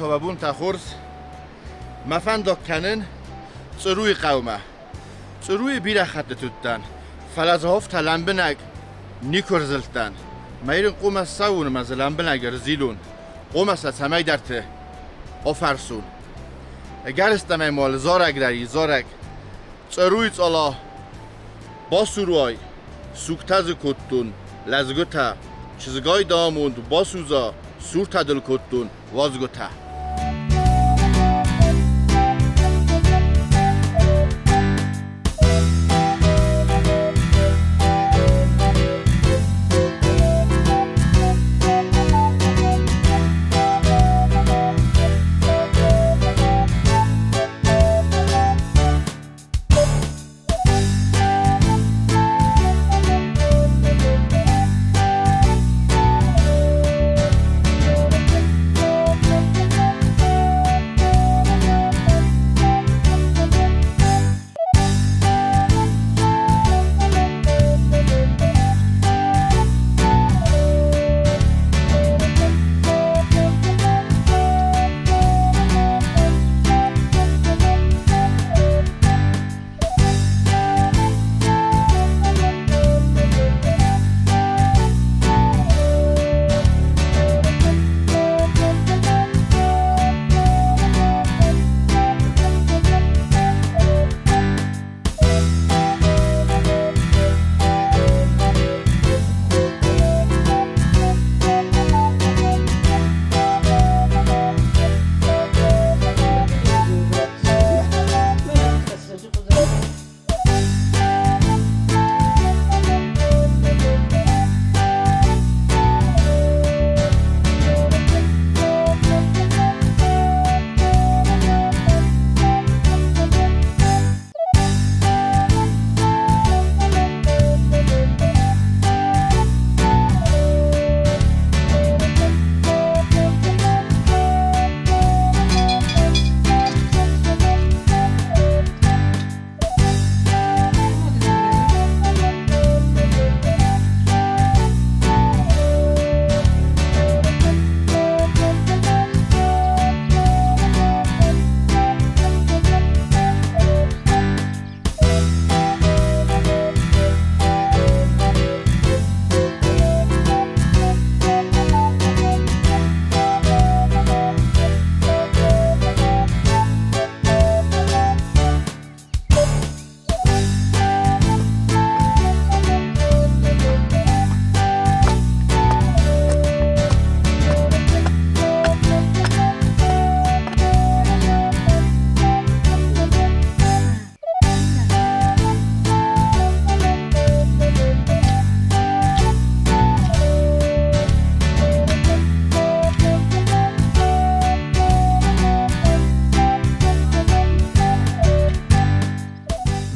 تابابون تخورس مفن دکنن صروی قومه صروی بیره خط توتن فلزهاف تلمبنگ نیکرزلتن میرین قوم ساون مزلمبنگ رزیلون قوم سمای درته آفرسون اگر استمای مال زارگ داری زارگ صروی الله با سروای سوکتاز کتون لزگوتا چیزگای داموند با سوزا سورتا دل کتون وازگوتا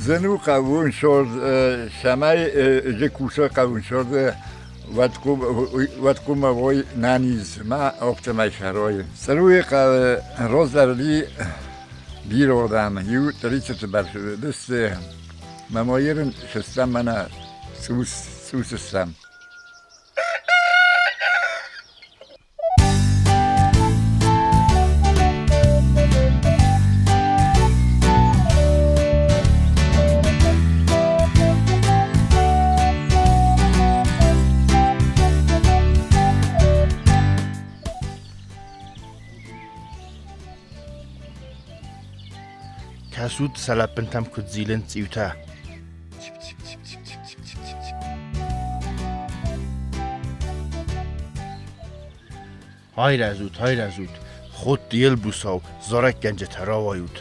زنو قوون شد شمای جکوسا قوون شد واتکو موای نانیز ما افتمای شرای سروی روز درلی بیر آدم یو تریچت برشده دست ممایرن شستم منه سوسستم کسود سلپنتم کد زیلن تیوتا های رزود خود دیل بوساو زارک گنج تراوایود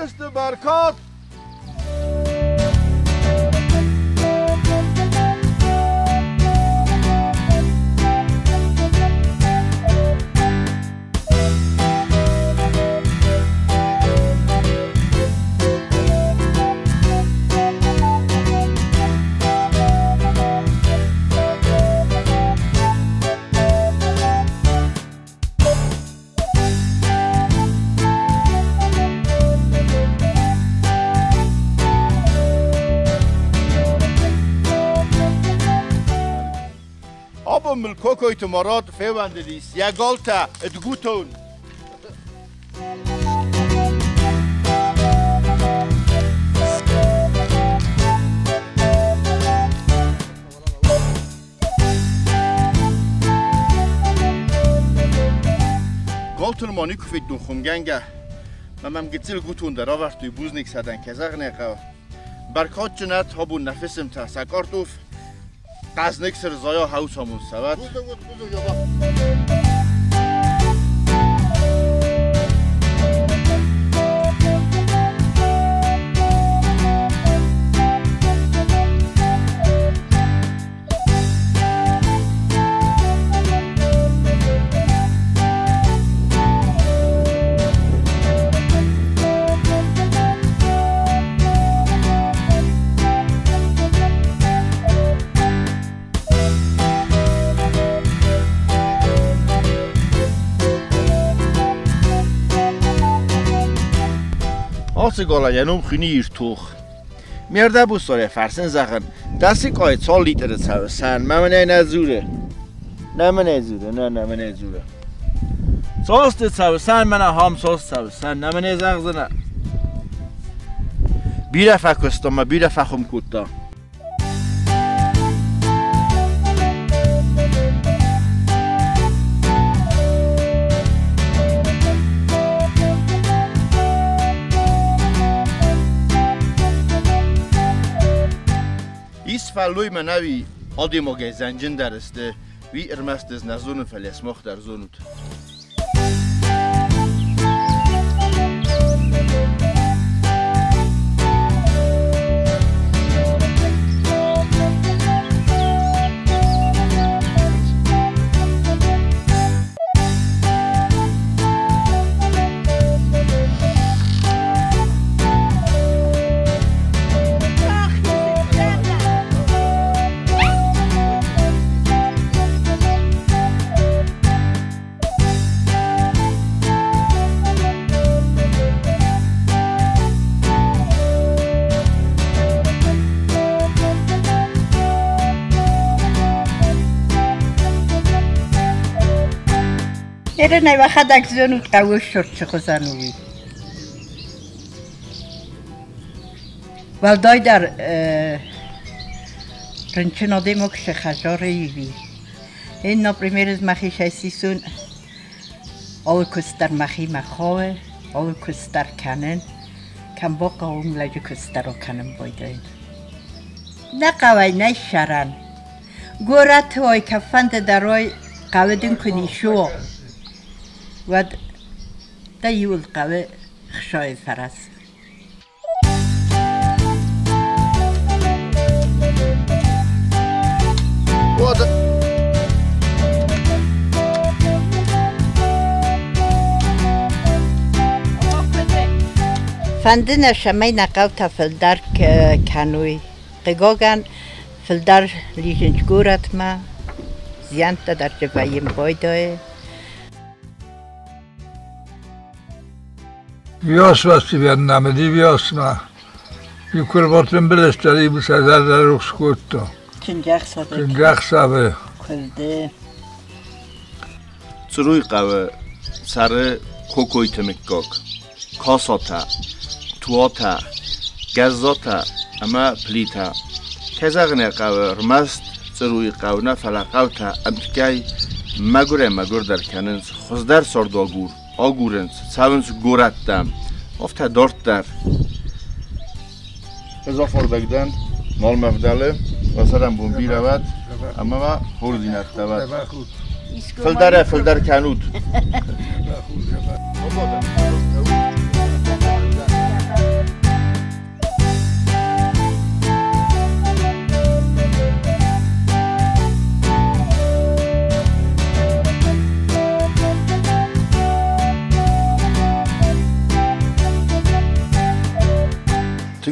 پشت برکات ملکوکوی تمارات فیونده دیست یگالتا ادگوتون گالتون مانی کفید دون خمگنگه ممم گتیل گوتون در آورد توی بوزنیک سدن کزاق نیقه برکات جنت هابون نفسم تا سکارتوف قزنک سر زایا هاوس همون سواد Sigala yanum khuni irtuch. Merda bu sore farsen zagen. Dasi qoy 2 litr savsan. Mamene nazure. Namene zure, namene zure. Sost savsan mana ham sost savsan. Namene zagzana. Bira fakostama, bira fakhum kutta. فلوی منوی آدی مگه زنجین درسته وی ارمست از نزون فلسمخ در زونود نه وقت اکزیون قوش شد چه خزانوی ولدای در رنچن آدم اکش خجاره ایوی این نپریمیر از مخیش ایسیسون اول کستر مخی مخواه اول کستر کنن کم باقا اون لجو کستر رو کنن بایداین نه قوی نه شرن گورت های کفند درای قویدون کنی شو و دا یول قوی خشای فرس فندن شمای نقاو تا فلدر کنوی قگاگن فلدر لیجنج گورت ما زیان تا در جوایم بایدای Vios vasti Vietnam di vios ma io quel volta in bellestari bu sadar da ruskutto. Çingaq sabe. Kulde. Църуй qave sarı kokoytemikkok. Kasata, tuata, gazzata ama plita. Kezagne qave rmast църуй qavna falaqavta amtkay magure derkanins xuzdar sordogur. آگورنس، سوانس گورتم، افته دارت در. اضافه بگدن، مال مفدله، واسرم بون بیرود، اما ما خوردینت دود. فلدر کنود.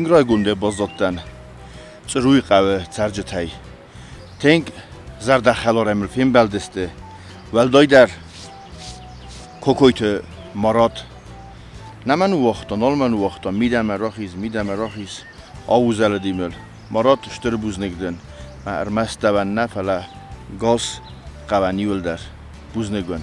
رای گنده بازدادن چروی قوه ترجتای تنگ زرد خلار امر فیلم بلدسته ولدای در کوکویت مراد نمن وقتا نال من وقتا میدم راخیز آوزل دیمل مراد اشتر بوز نگدن ارمست دون نفله گاز قوانیول در بوز نگون